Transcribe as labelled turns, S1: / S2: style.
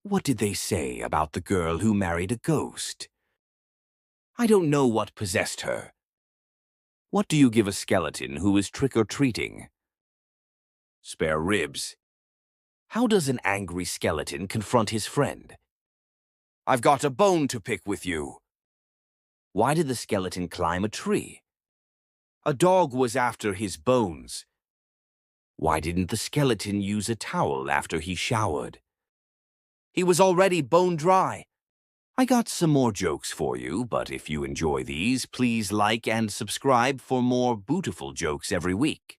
S1: What did they say about the girl who married a ghost? I don't know what possessed her. What do you give a skeleton who is trick-or-treating? Spare ribs. How does an angry skeleton confront his friend? I've got a bone to pick with you. Why did the skeleton climb a tree? A dog was after his bones. Why didn't the skeleton use a towel after he showered? He was already bone dry. I got some more jokes for you, but if you enjoy these, please like and subscribe for more beautiful jokes every week.